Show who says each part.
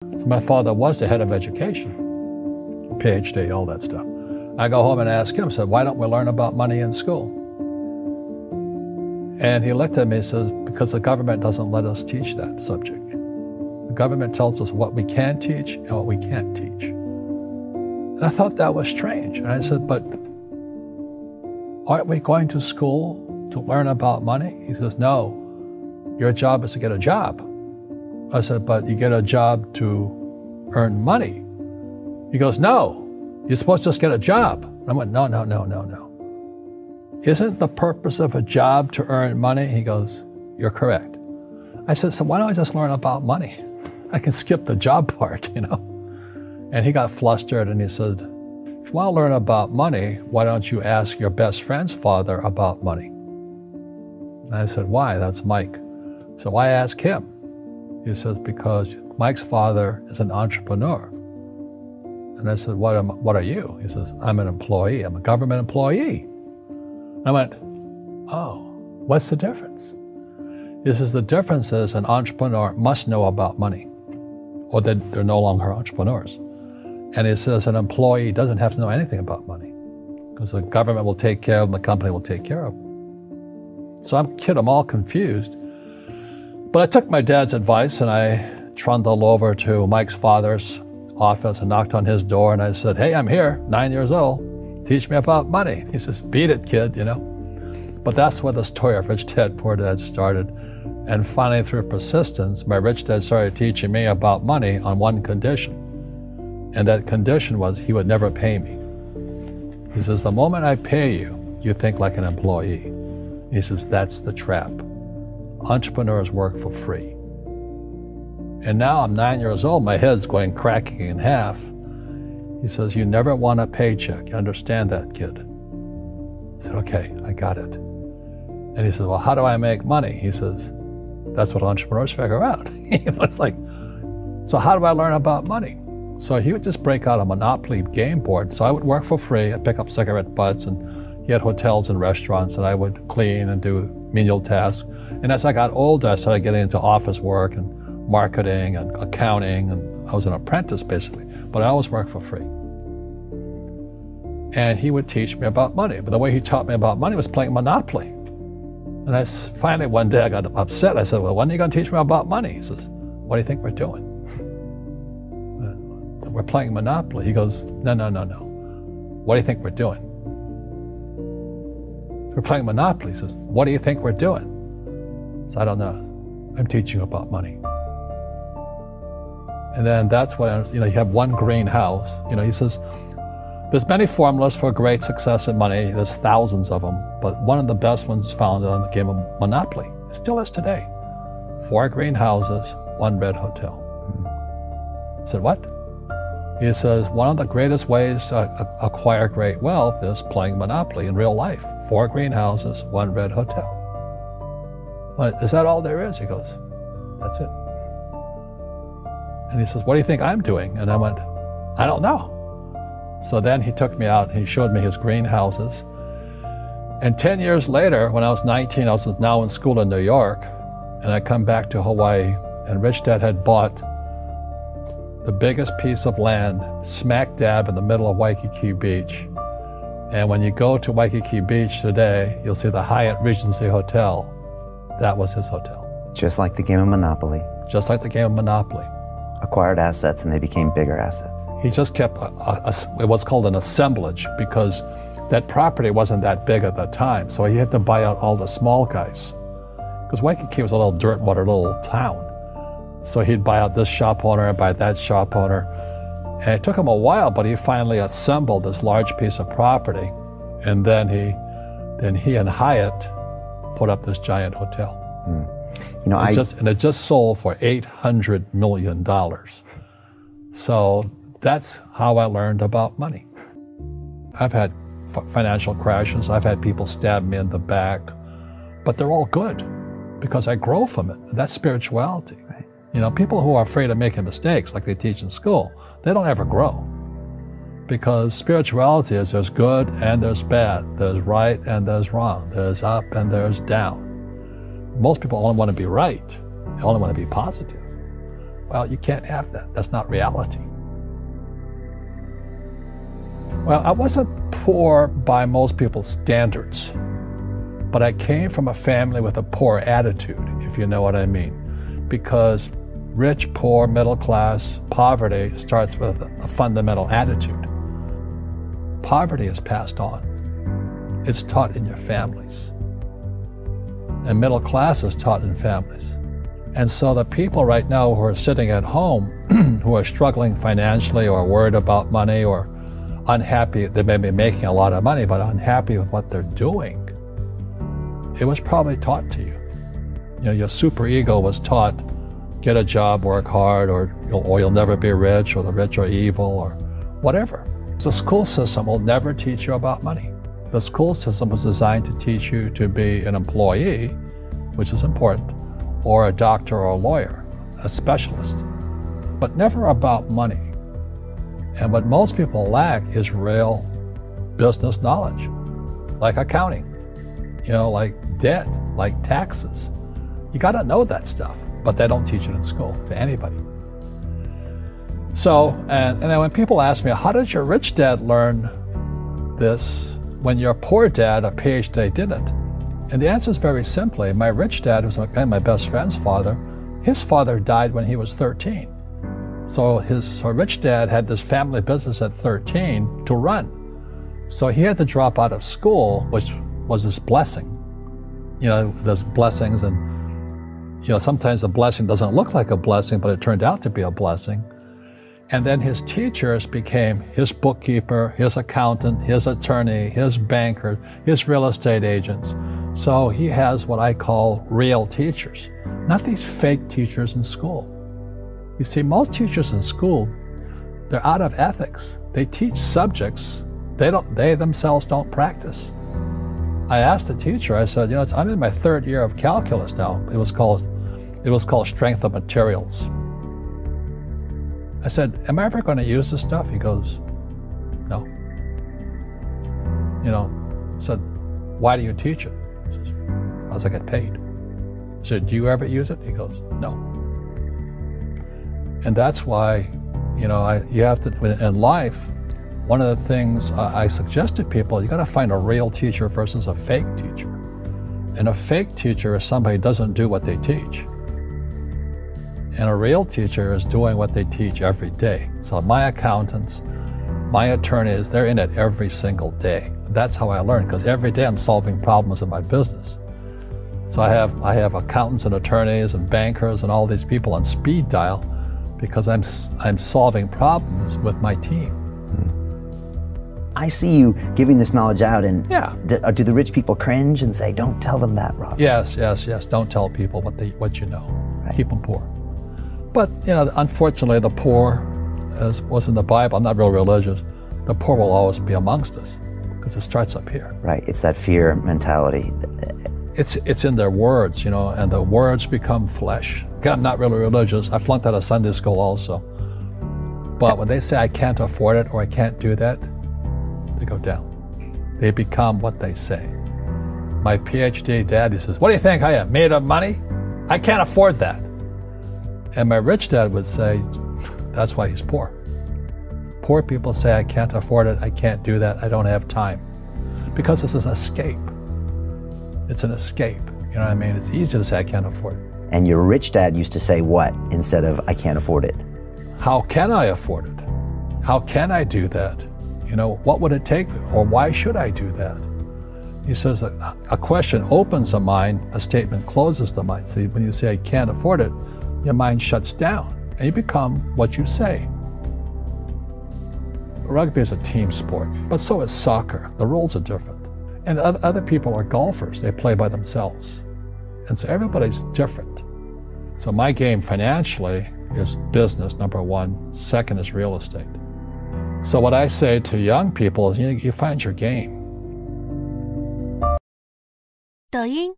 Speaker 1: So my father was the head of education, PhD, all that stuff. I go home and ask him, said, why don't we learn about money in school? And he looked at me and says, because the government doesn't let us teach that subject. The government tells us what we can teach and what we can't teach. And I thought that was strange. And I said, but aren't we going to school to learn about money? He says, no, your job is to get a job. I said, but you get a job to earn money. He goes, no, you're supposed to just get a job. I went, no. Isn't the purpose of a job to earn money? He goes, you're correct. I said, so why don't I just learn about money? I can skip the job part, you know? And he got flustered and he said, if you want to learn about money, why don't you ask your best friend's father about money? And I said, why? That's Mike. So why ask him? He says, because Mike's father is an entrepreneur. And I said, what are you? He says, I'm an employee. I'm a government employee. I went, oh, what's the difference? He says, the difference is an entrepreneur must know about money, or they're no longer entrepreneurs. And he says an employee doesn't have to know anything about money, because the government will take care of them, the company will take care of them. So I'm all confused. But I took my dad's advice and I trundled over to Mike's father's office and knocked on his door and I said, hey, I'm here, 9 years old. Teach me about money. He says, beat it, kid, you know. But that's where the story of Rich Dad, Poor Dad started. And finally, through persistence, my rich dad started teaching me about money on one condition. And that condition was he would never pay me. He says, the moment I pay you, you think like an employee. He says, that's the trap. Entrepreneurs work for free. And now I'm 9 years old, my head's going cracking in half. He says, you never want a paycheck. You understand that, kid? I said, okay, I got it. And he says, well, how do I make money? He says, that's what entrepreneurs figure out. It's like, so how do I learn about money? So he would just break out a Monopoly game board. So I would work for free. I'd pick up cigarette butts, and he had hotels and restaurants, and I would clean and do menial tasks. And as I got older, I started getting into office work and marketing and accounting, and I was an apprentice basically, but I always worked for free. And he would teach me about money, but the way he taught me about money was playing Monopoly. And I finally one day I got upset. I said, well, when are you going to teach me about money? He says, what do you think we're doing? We're playing Monopoly. He goes, no. What do you think we're doing? We're playing Monopoly. He says, what do you think we're doing? So I don't know. I'm teaching you about money. And then that's when, you have one green house. He says, there's many formulas for great success in money. There's thousands of them, but one of the best ones is found on the game of Monopoly. It still is today. 4 green houses, 1 red hotel. I said, what? He says, one of the greatest ways to acquire great wealth is playing Monopoly in real life. 4 green houses, 1 red hotel. Well, is that all there is? He goes, that's it. And he says, what do you think I'm doing? And I went, I don't know. So then he took me out and he showed me his greenhouses. And 10 years later, when I was 19, I was now in school in New York, and I come back to Hawaii, and Rich Dad had bought the biggest piece of land smack dab in the middle of Waikiki Beach. And when you go to Waikiki Beach today, you'll see the Hyatt Regency Hotel. That was his hotel.
Speaker 2: Just like the game of Monopoly.
Speaker 1: Just like the game of Monopoly.
Speaker 2: Acquired assets and they became bigger assets.
Speaker 1: He just kept what's called an assemblage, because that property wasn't that big at the time. So he had to buy out all the small guys. Because Waikiki was a little dirt water little town. So he'd buy out this shop owner and buy that shop owner. And it took him a while, but he finally assembled this large piece of property. And then he and Hyatt put up this giant hotel. It just sold for $800 million. So that's how I learned about money. I've had financial crashes. I've had people stab me in the back, but they're all good because I grow from it. That's spirituality. Right. People who are afraid of making mistakes, like they teach in school, they don't ever grow. Because spirituality is there's good and there's bad. There's right and there's wrong. There's up and there's down. Most people only want to be right. They only want to be positive. Well, you can't have that. That's not reality. Well, I wasn't poor by most people's standards, but I came from a family with a poor attitude, if you know what I mean. Because rich, poor, middle class, poverty starts with a fundamental attitude. Poverty is passed on. It's taught in your families. And middle class is taught in families. And so the people right now who are sitting at home, who are struggling financially or worried about money or unhappy, they may be making a lot of money, but unhappy with what they're doing, it was probably taught to you. You know, your superego was taught, get a job, work hard, or you'll never be rich, or the rich are evil, or whatever. The school system will never teach you about money. The school system was designed to teach you to be an employee, which is important, or a doctor or a lawyer, a specialist, but never about money. And what most people lack is real business knowledge, like accounting, you know, like debt, like taxes. You got to know that stuff, but they don't teach it in school to anybody. So, and then when people ask me, how did your rich dad learn this when your poor dad, a PhD, didn't? And the answer is very simply, my rich dad, who's my best friend's father, his father died when he was 13. So rich dad had this family business at 13 to run. So he had to drop out of school, which was his blessing. You know, there's blessings, and you know, sometimes the blessing doesn't look like a blessing, but it turned out to be a blessing. And then his teachers became his bookkeeper, his accountant, his attorney, his banker, his real estate agents. So he has what I call real teachers, not these fake teachers in school. You see, most teachers in school, they're out of ethics. They teach subjects they themselves don't practice. I asked the teacher, I said, you know, I'm in my third year of calculus now. It was called strength of materials. I said, am I ever going to use this stuff? He goes, no. You know, I said, why do you teach it? He says, because I get paid. I said, do you ever use it? He goes, no. And that's why, you know, you have to, in life, one of the things I suggest to people, you got to find a real teacher versus a fake teacher. And a fake teacher is somebody who doesn't do what they teach. And a real teacher is doing what they teach every day. So my accountants, my attorneys, they're in it every single day. That's how I learn, because every day I'm solving problems in my business. So I have accountants and attorneys and bankers and all these people on speed dial because I'm solving problems with my team.
Speaker 2: I see you giving this knowledge out, and
Speaker 1: yeah.
Speaker 2: Do the rich people cringe and say, don't tell them that, Rob?
Speaker 1: Yes. Don't tell people what you know. Right. Keep them poor. But, you know, unfortunately, the poor, as was in the Bible, I'm not real religious, the poor will always be amongst us because it starts up here. Right, it's that fear mentality. It's in their words, you know, and the words become flesh. Again, I'm not really religious. I flunked out of Sunday school also. But when they say I can't afford it or I can't do that, they go down. They become what they say. My PhD dad, he says, what do you think I am, made of money? I can't afford that. And my rich dad would say, that's why he's poor. Poor people say, I can't afford it, I can't do that, I don't have time. Because it's an escape. It's an escape, you know what I mean? It's easy to say, I can't afford it.
Speaker 2: And your rich dad used to say what instead of, I can't afford it?
Speaker 1: How can I afford it? How can I do that? You know, what would it take, or why should I do that? He says that a question opens the mind, a statement closes the mind. See, when you say, I can't afford it, your mind shuts down, and you become what you say. Rugby is a team sport, but so is soccer. The rules are different. And other people are golfers. They play by themselves. And so everybody's different. So my game financially is business, number one. Second is real estate. So what I say to young people is, you find your game.
Speaker 3: 抖音、